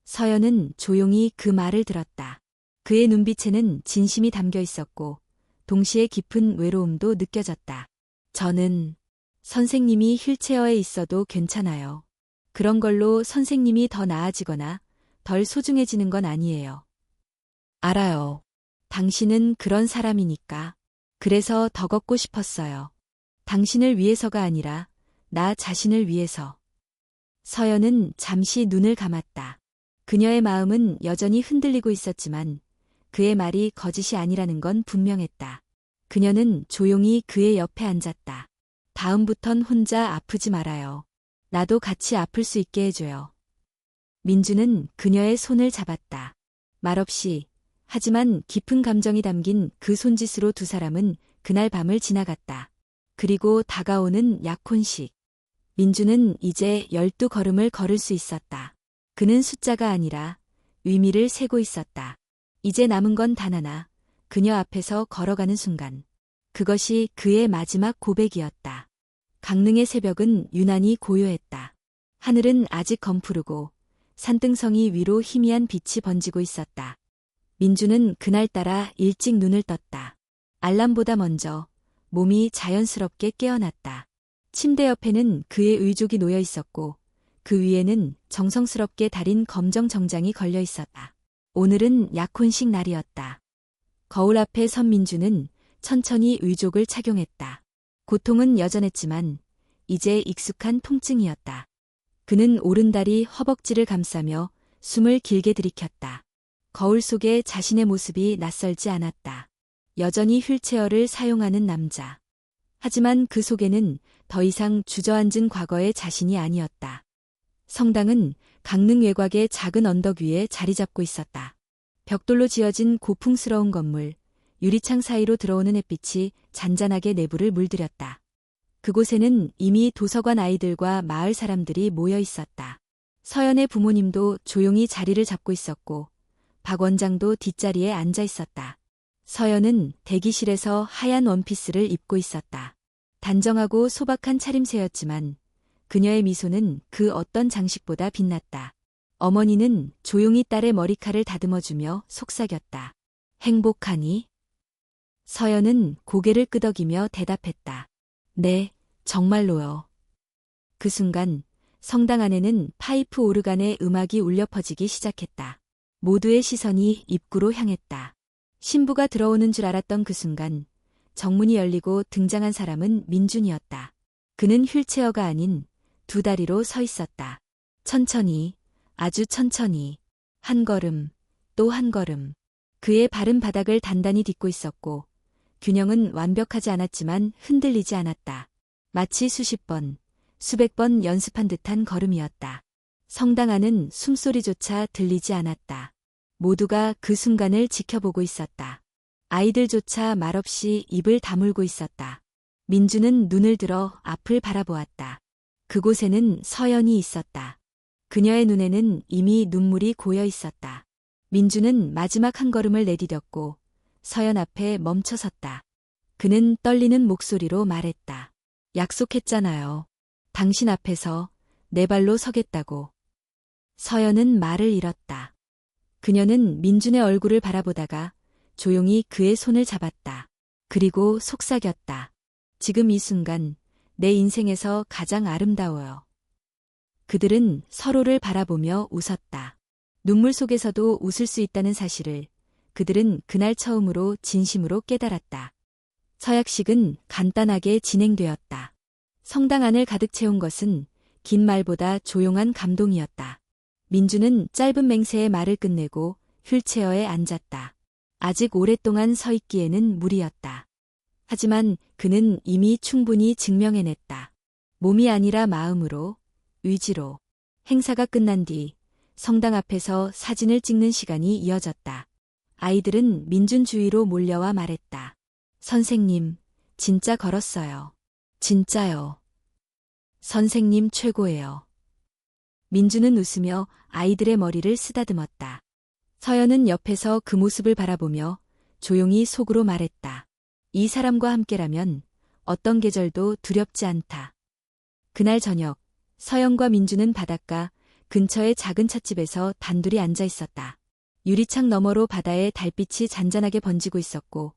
S1: 서연은 조용히 그 말을 들었다. 그의 눈빛에는 진심이 담겨 있었고 동시에 깊은 외로움도 느껴졌다. 저는 선생님이 휠체어에 있어도 괜찮아요. 그런 걸로 선생님이 더 나아지거나 덜 소중해지는 건 아니에요. 알아요. 당신은 그런 사람이니까. 그래서 더 걷고 싶었어요. 당신을 위해서가 아니라 나 자신을 위해서. 서연은 잠시 눈을 감았다. 그녀의 마음은 여전히 흔들리고 있었지만 그의 말이 거짓이 아니라는 건 분명했다. 그녀는 조용히 그의 옆에 앉았다. 다음부턴 혼자 아프지 말아요. 나도 같이 아플 수 있게 해줘요. 민주는 그녀의 손을 잡았다. 말없이, 하지만 깊은 감정이 담긴 그 손짓으로 두 사람은 그날 밤을 지나갔다. 그리고 다가오는 약혼식. 민주는 이제 12걸음을 걸을 수 있었다. 그는 숫자가 아니라 의미를 세고 있었다. 이제 남은 건 단 하나, 그녀 앞에서 걸어가는 순간. 그것이 그의 마지막 고백이었다. 강릉의 새벽은 유난히 고요했다. 하늘은 아직 검푸르고 산등성이 위로 희미한 빛이 번지고 있었다. 민주는 그날따라 일찍 눈을 떴다. 알람보다 먼저 몸이 자연스럽게 깨어났다. 침대 옆에는 그의 의족이 놓여 있었고 그 위에는 정성스럽게 다린 검정 정장이 걸려 있었다. 오늘은 약혼식 날이었다. 거울 앞에 선 민주는 천천히 의족을 착용했다. 고통은 여전했지만 이제 익숙한 통증이었다. 그는 오른다리 허벅지를 감싸며 숨을 길게 들이켰다. 거울 속에 자신의 모습이 낯설지 않았다. 여전히 휠체어를 사용하는 남자. 하지만 그 속에는 더 이상 주저앉은 과거의 자신이 아니었다. 성당은 강릉 외곽의 작은 언덕 위에 자리 잡고 있었다. 벽돌로 지어진 고풍스러운 건물, 유리창 사이로 들어오는 햇빛이 잔잔하게 내부를 물들였다. 그곳에는 이미 도서관 아이들과 마을 사람들이 모여 있었다. 서연의 부모님도 조용히 자리를 잡고 있었고 박 원장도 뒷자리에 앉아 있었다. 서연은 대기실에서 하얀 원피스를 입고 있었다. 단정하고 소박한 차림새였지만 그녀의 미소는 그 어떤 장식보다 빛났다. 어머니는 조용히 딸의 머리칼을 다듬어주며 속삭였다. 행복하니? 서연은 고개를 끄덕이며 대답했다. 네, 정말로요. 그 순간 성당 안에는 파이프 오르간의 음악이 울려 퍼지기 시작했다. 모두의 시선이 입구로 향했다. 신부가 들어오는 줄 알았던 그 순간 정문이 열리고 등장한 사람은 민준이었다. 그는 휠체어가 아닌 두 다리로 서 있었다. 천천히, 아주 천천히, 한 걸음, 또 한 걸음. 그의 발은 바닥을 단단히 딛고 있었고 균형은 완벽하지 않았지만 흔들리지 않았다. 마치 수십 번, 수백 번 연습한 듯한 걸음이었다. 성당 안은 숨소리조차 들리지 않았다. 모두가 그 순간을 지켜보고 있었다. 아이들조차 말없이 입을 다물고 있었다. 민주는 눈을 들어 앞을 바라보았다. 그곳에는 서연이 있었다. 그녀의 눈에는 이미 눈물이 고여 있었다. 민주는 마지막 한 걸음을 내디뎠고 서연 앞에 멈춰섰다. 그는 떨리는 목소리로 말했다. 약속했잖아요. 당신 앞에서 내 발로 서겠다고. 서연은 말을 잃었다. 그녀는 민준의 얼굴을 바라보다가 조용히 그의 손을 잡았다. 그리고 속삭였다. 지금 이 순간 내 인생에서 가장 아름다워요. 그들은 서로를 바라보며 웃었다. 눈물 속에서도 웃을 수 있다는 사실을 그들은 그날 처음으로 진심으로 깨달았다. 서약식은 간단하게 진행되었다. 성당 안을 가득 채운 것은 긴 말보다 조용한 감동이었다. 민주는 짧은 맹세의 말을 끝내고 휠체어에 앉았다. 아직 오랫동안 서 있기에는 무리였다. 하지만 그는 이미 충분히 증명해냈다. 몸이 아니라 마음으로, 의지로. 행사가 끝난 뒤 성당 앞에서 사진을 찍는 시간이 이어졌다. 아이들은 민준 주위로 몰려와 말했다. 선생님, 진짜 걸었어요. 진짜요. 선생님 최고예요. 민주는 웃으며 아이들의 머리를 쓰다듬었다. 서연은 옆에서 그 모습을 바라보며 조용히 속으로 말했다. 이 사람과 함께라면 어떤 계절도 두렵지 않다. 그날 저녁, 서연과 민주는 바닷가 근처의 작은 찻집에서 단둘이 앉아 있었다. 유리창 너머로 바다의 달빛이 잔잔하게 번지고 있었고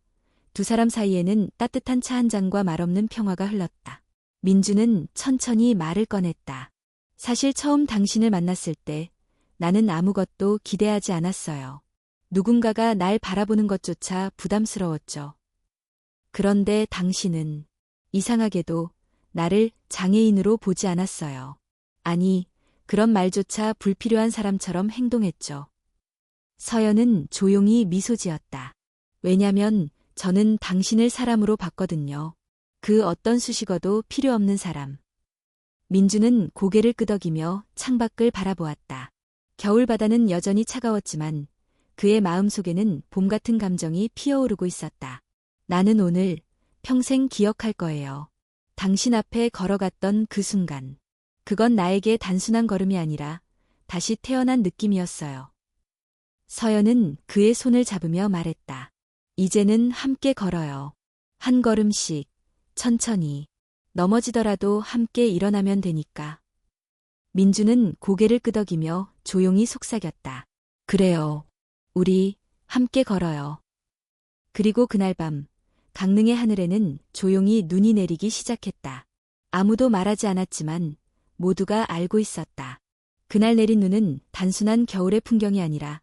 S1: 두 사람 사이에는 따뜻한 차 한 잔과 말없는 평화가 흘렀다. 민주는 천천히 말을 꺼냈다. 사실 처음 당신을 만났을 때 나는 아무것도 기대하지 않았어요. 누군가가 날 바라보는 것조차 부담스러웠죠. 그런데 당신은 이상하게도 나를 장애인으로 보지 않았어요. 아니, 그런 말조차 불필요한 사람처럼 행동했죠. 서연은 조용히 미소 지었다. 왜냐면 저는 당신을 사람으로 봤거든요. 그 어떤 수식어도 필요 없는 사람. 민주는 고개를 끄덕이며 창밖을 바라보았다. 겨울바다는 여전히 차가웠지만 그의 마음속에는 봄 같은 감정이 피어오르고 있었다. 나는 오늘 평생 기억할 거예요. 당신 앞에 걸어갔던 그 순간. 그건 나에게 단순한 걸음이 아니라 다시 태어난 느낌이었어요. 서연은 그의 손을 잡으며 말했다. 이제는 함께 걸어요. 한 걸음씩, 천천히. 넘어지더라도 함께 일어나면 되니까. 민주는 고개를 끄덕이며 조용히 속삭였다. 그래요. 우리 함께 걸어요. 그리고 그날 밤 강릉의 하늘에는 조용히 눈이 내리기 시작했다. 아무도 말하지 않았지만 모두가 알고 있었다. 그날 내린 눈은 단순한 겨울의 풍경이 아니라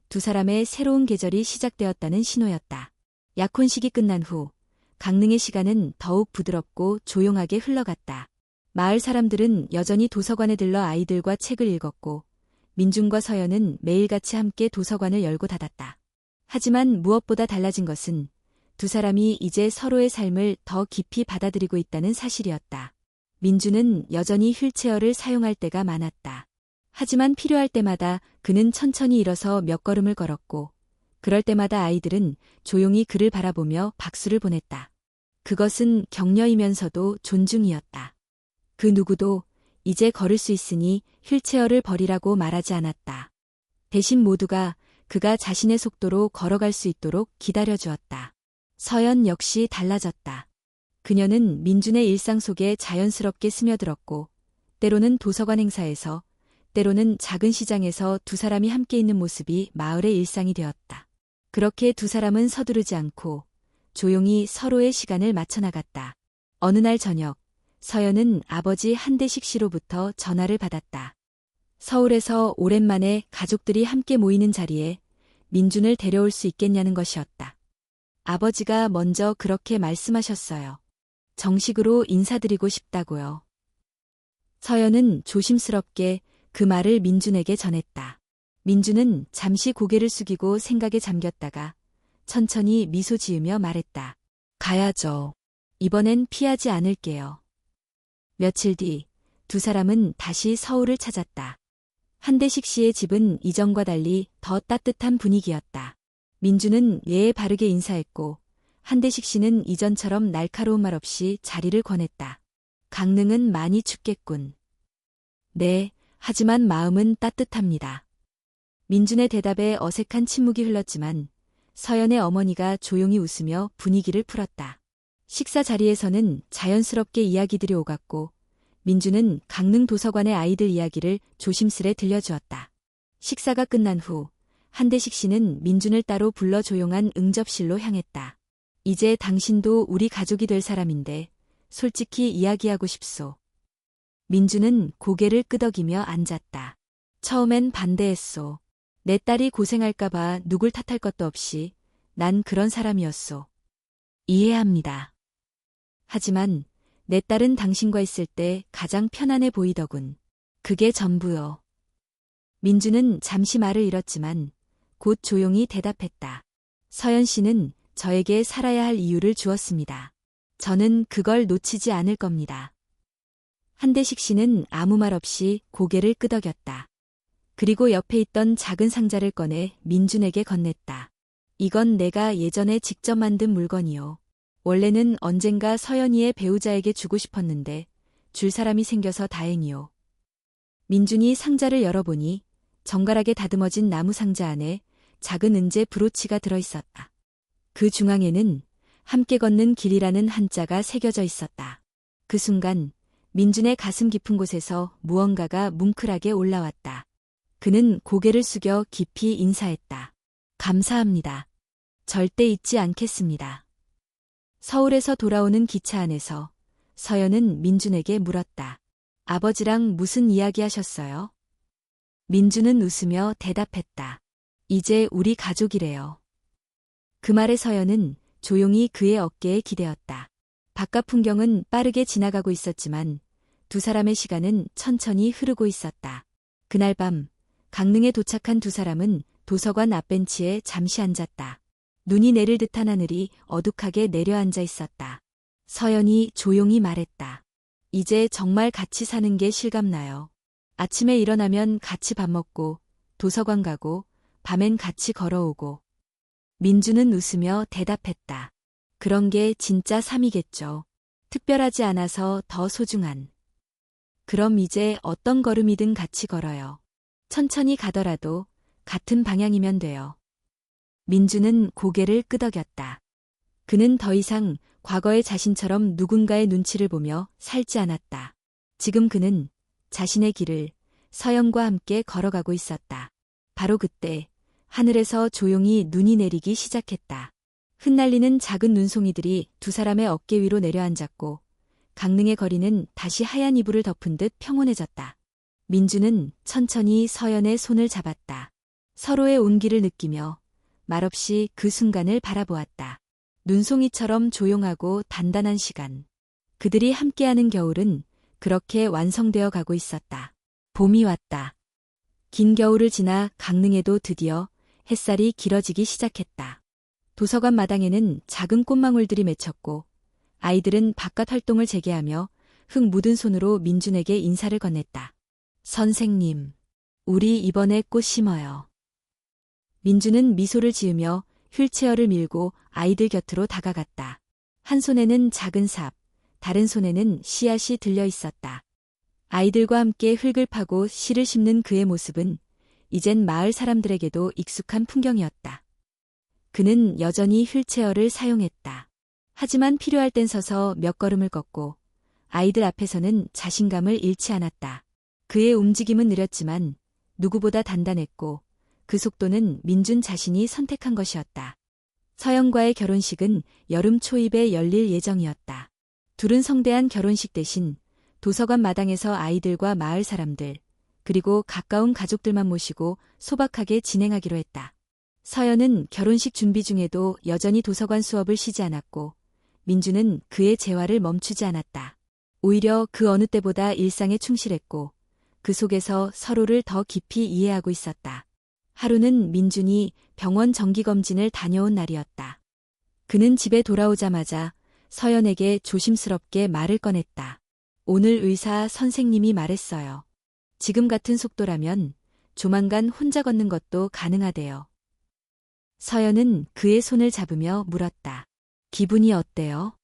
S1: 두 사람의 새로운 계절이 시작되었다는 신호였다. 약혼식이 끝난 후 강릉의 시간은 더욱 부드럽고 조용하게 흘러갔다. 마을 사람들은 여전히 도서관에 들러 아이들과 책을 읽었고 민준과 서연은 매일같이 함께 도서관을 열고 닫았다. 하지만 무엇보다 달라진 것은 두 사람이 이제 서로의 삶을 더 깊이 받아들이고 있다는 사실이었다. 민준은 여전히 휠체어를 사용할 때가 많았다. 하지만 필요할 때마다 그는 천천히 일어서 몇 걸음을 걸었고 그럴 때마다 아이들은 조용히 그를 바라보며 박수를 보냈다. 그것은 격려이면서도 존중이었다. 그 누구도 이제 걸을 수 있으니 휠체어를 버리라고 말하지 않았다. 대신 모두가 그가 자신의 속도로 걸어갈 수 있도록 기다려주었다. 서연 역시 달라졌다. 그녀는 민준의 일상 속에 자연스럽게 스며들었고 때로는 도서관 행사에서 때로는 작은 시장에서 두 사람이 함께 있는 모습이 마을의 일상이 되었다. 그렇게 두 사람은 서두르지 않고 조용히 서로의 시간을 맞춰나갔다. 어느 날 저녁 서연은 아버지 한대식 씨로부터 전화를 받았다. 서울에서 오랜만에 가족들이 함께 모이는 자리에 민준을 데려올 수 있겠냐는 것이었다. 아버지가 먼저 그렇게 말씀하셨어요. 정식으로 인사드리고 싶다고요. 서연은 조심스럽게 그 말을 민준에게 전했다. 민준은 잠시 고개를 숙이고 생각에 잠겼다가 천천히 미소 지으며 말했다. 가야죠. 이번엔 피하지 않을게요. 며칠 뒤 두 사람은 다시 서울을 찾았다. 한대식 씨의 집은 이전과 달리 더 따뜻한 분위기였다. 민준은 예에 바르게 인사했고 한대식 씨는 이전처럼 날카로운 말 없이 자리를 권했다. 강릉은 많이 춥겠군. 네, 하지만 마음은 따뜻합니다. 민준의 대답에 어색한 침묵이 흘렀지만 서연의 어머니가 조용히 웃으며 분위기를 풀었다. 식사 자리에서는 자연스럽게 이야기들이 오갔고 민준은 강릉 도서관의 아이들 이야기를 조심스레 들려주었다. 식사가 끝난 후 한대식 씨는 민준을 따로 불러 조용한 응접실로 향했다. 이제 당신도 우리 가족이 될 사람인데 솔직히 이야기하고 싶소. 민준은 고개를 끄덕이며 앉았다. 처음엔 반대했소. 내 딸이 고생할까봐 누굴 탓할 것도 없이 난 그런 사람이었소. 이해합니다. 하지만 내 딸은 당신과 있을 때 가장 편안해 보이더군. 그게 전부요. 민준은 잠시 말을 잃었지만 곧 조용히 대답했다. 서연 씨는 저에게 살아야 할 이유를 주었습니다. 저는 그걸 놓치지 않을 겁니다. 한대식 씨는 아무 말 없이 고개를 끄덕였다. 그리고 옆에 있던 작은 상자를 꺼내 민준에게 건넸다. 이건 내가 예전에 직접 만든 물건이요. 원래는 언젠가 서연이의 배우자에게 주고 싶었는데 줄 사람이 생겨서 다행이요. 민준이 상자를 열어보니 정갈하게 다듬어진 나무 상자 안에 작은 은재 브로치가 들어있었다. 그 중앙에는 함께 걷는 길이라는 한자가 새겨져 있었다. 그 순간 민준의 가슴 깊은 곳에서 무언가가 뭉클하게 올라왔다. 그는 고개를 숙여 깊이 인사했다. 감사합니다. 절대 잊지 않겠습니다. 서울에서 돌아오는 기차 안에서 서연은 민준에게 물었다. 아버지랑 무슨 이야기 하셨어요? 민준은 웃으며 대답했다. 이제 우리 가족이래요. 그 말에 서연은 조용히 그의 어깨에 기대었다. 바깥 풍경은 빠르게 지나가고 있었지만 두 사람의 시간은 천천히 흐르고 있었다. 그날 밤 강릉에 도착한 두 사람은 도서관 앞벤치에 잠시 앉았다. 눈이 내릴 듯한 하늘이 어둑하게 내려앉아 있었다. 서연이 조용히 말했다. 이제 정말 같이 사는 게 실감나요. 아침에 일어나면 같이 밥 먹고 도서관 가고 밤엔 같이 걸어오고. 민준은 웃으며 대답했다. 그런 게 진짜 삶이겠죠. 특별하지 않아서 더 소중한. 그럼 이제 어떤 걸음이든 같이 걸어요. 천천히 가더라도 같은 방향이면 돼요. 민준은 고개를 끄덕였다. 그는 더 이상 과거의 자신처럼 누군가의 눈치를 보며 살지 않았다. 지금 그는 자신의 길을 서연과 함께 걸어가고 있었다. 바로 그때 하늘에서 조용히 눈이 내리기 시작했다. 흩날리는 작은 눈송이들이 두 사람의 어깨 위로 내려앉았고 강릉의 거리는 다시 하얀 이불을 덮은 듯 평온해졌다. 민주는 천천히 서연의 손을 잡았다. 서로의 온기를 느끼며 말없이 그 순간을 바라보았다. 눈송이처럼 조용하고 단단한 시간. 그들이 함께하는 겨울은 그렇게 완성되어 가고 있었다. 봄이 왔다. 긴 겨울을 지나 강릉에도 드디어 햇살이 길어지기 시작했다. 도서관 마당에는 작은 꽃망울들이 맺혔고 아이들은 바깥 활동을 재개하며 흙 묻은 손으로 민준에게 인사를 건넸다. 선생님, 우리 이번에 꽃 심어요. 민준은 미소를 지으며 휠체어를 밀고 아이들 곁으로 다가갔다. 한 손에는 작은 삽, 다른 손에는 씨앗이 들려 있었다. 아이들과 함께 흙을 파고 씨를 심는 그의 모습은 이젠 마을 사람들에게도 익숙한 풍경이었다. 그는 여전히 휠체어를 사용했다. 하지만 필요할 땐 서서 몇 걸음을 걷고 아이들 앞에서는 자신감을 잃지 않았다. 그의 움직임은 느렸지만 누구보다 단단했고 그 속도는 민준 자신이 선택한 것이었다. 서연과의 결혼식은 여름 초입에 열릴 예정이었다. 둘은 성대한 결혼식 대신 도서관 마당에서 아이들과 마을 사람들, 그리고 가까운 가족들만 모시고 소박하게 진행하기로 했다. 서연은 결혼식 준비 중에도 여전히 도서관 수업을 쉬지 않았고 민주는 그의 재활을 멈추지 않았다. 오히려 그 어느 때보다 일상에 충실했고 그 속에서 서로를 더 깊이 이해하고 있었다. 하루는 민준이 병원 정기검진을 다녀온 날이었다. 그는 집에 돌아오자마자 서연에게 조심스럽게 말을 꺼냈다. 오늘 의사 선생님이 말했어요. 지금 같은 속도라면 조만간 혼자 걷는 것도 가능하대요. 서연은 그의 손을 잡으며 물었다. 기분이 어때요?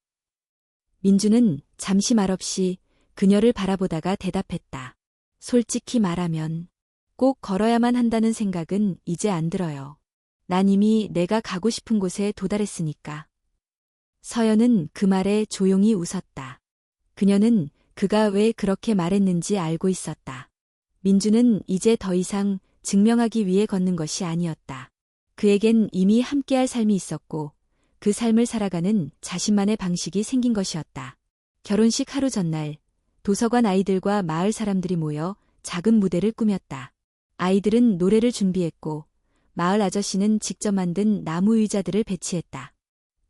S1: 민주는 잠시 말없이 그녀를 바라보다가 대답했다. 솔직히 말하면 꼭 걸어야만 한다는 생각은 이제 안 들어요. 난 이미 내가 가고 싶은 곳에 도달했으니까. 서연은 그 말에 조용히 웃었다. 그녀는 그가 왜 그렇게 말했는지 알고 있었다. 민주는 이제 더 이상 증명하기 위해 걷는 것이 아니었다. 그에겐 이미 함께할 삶이 있었고 그 삶을 살아가는 자신만의 방식이 생긴 것이었다. 결혼식 하루 전날 도서관 아이들과 마을 사람들이 모여 작은 무대를 꾸몄다. 아이들은 노래를 준비했고 마을 아저씨는 직접 만든 나무 의자들을 배치했다.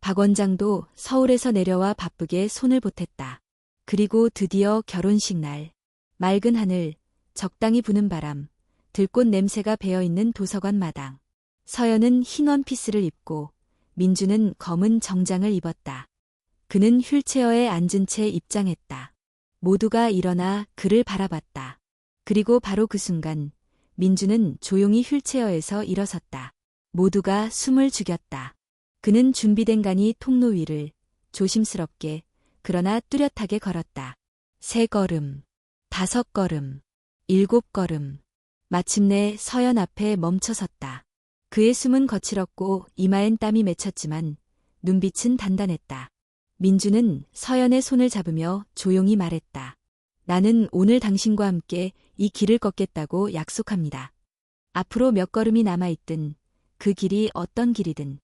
S1: 박 원장도 서울에서 내려와 바쁘게 손을 보탰다. 그리고 드디어 결혼식 날. 맑은 하늘, 적당히 부는 바람, 들꽃 냄새가 배어있는 도서관 마당. 서연은 흰 원피스를 입고 민주는 검은 정장을 입었다. 그는 휠체어에 앉은 채 입장했다. 모두가 일어나 그를 바라봤다. 그리고 바로 그 순간 민주는 조용히 휠체어에서 일어섰다. 모두가 숨을 죽였다. 그는 준비된 간이 통로 위를 조심스럽게 그러나 뚜렷하게 걸었다. 3걸음, 5걸음, 7걸음. 마침내 서연 앞에 멈춰섰다. 그의 숨은 거칠었고 이마엔 땀이 맺혔지만 눈빛은 단단했다. 민주는 서연의 손을 잡으며 조용히 말했다. 나는 오늘 당신과 함께 이 길을 걷겠다고 약속합니다. 앞으로 몇 걸음이 남아있든 그 길이 어떤 길이든.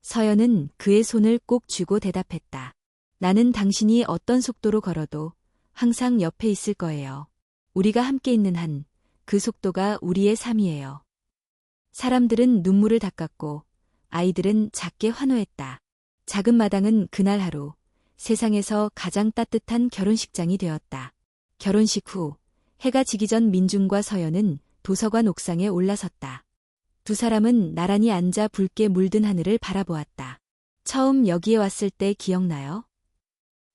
S1: 서연은 그의 손을 꼭 쥐고 대답했다. 나는 당신이 어떤 속도로 걸어도 항상 옆에 있을 거예요. 우리가 함께 있는 한 그 속도가 우리의 삶이에요. 사람들은 눈물을 닦았고 아이들은 작게 환호했다. 작은 마당은 그날 하루 세상에서 가장 따뜻한 결혼식장이 되었다. 결혼식 후 해가 지기 전 민준과 서연은 도서관 옥상에 올라섰다. 두 사람은 나란히 앉아 붉게 물든 하늘을 바라보았다. 처음 여기에 왔을 때 기억나요?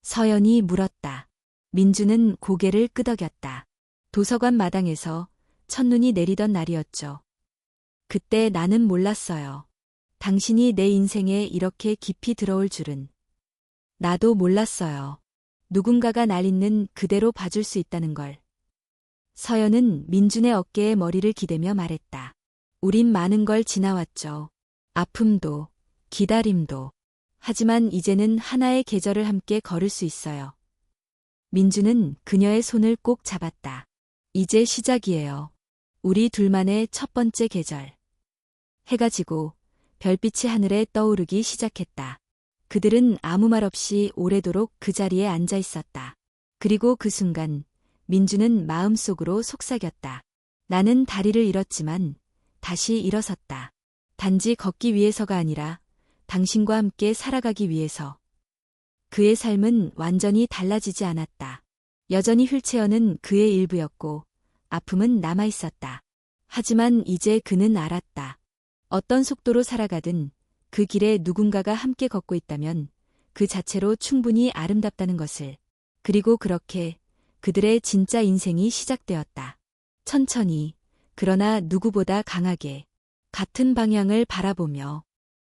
S1: 서연이 물었다. 민준은 고개를 끄덕였다. 도서관 마당에서 첫눈이 내리던 날이었죠. 그때 나는 몰랐어요. 당신이 내 인생에 이렇게 깊이 들어올 줄은. 나도 몰랐어요. 누군가가 날 있는 그대로 봐줄 수 있다는 걸. 서연은 민준의 어깨에 머리를 기대며 말했다. 우린 많은 걸 지나왔죠. 아픔도, 기다림도. 하지만 이제는 하나의 계절을 함께 걸을 수 있어요. 민준은 그녀의 손을 꼭 잡았다. 이제 시작이에요. 우리 둘만의 첫 번째 계절. 해가 지고 별빛이 하늘에 떠오르기 시작했다. 그들은 아무 말 없이 오래도록 그 자리에 앉아 있었다. 그리고 그 순간 민주는 마음속으로 속삭였다. 나는 다리를 잃었지만 다시 일어섰다. 단지 걷기 위해서가 아니라 당신과 함께 살아가기 위해서. 그의 삶은 완전히 달라지지 않았다. 여전히 휠체어는 그의 일부였고 아픔은 남아 있었다. 하지만 이제 그는 알았다. 어떤 속도로 살아가든 그 길에 누군가가 함께 걷고 있다면 그 자체로 충분히 아름답다는 것을. 그리고 그렇게 그들의 진짜 인생이 시작되었다. 천천히, 그러나 누구보다 강하게, 같은 방향을 바라보며.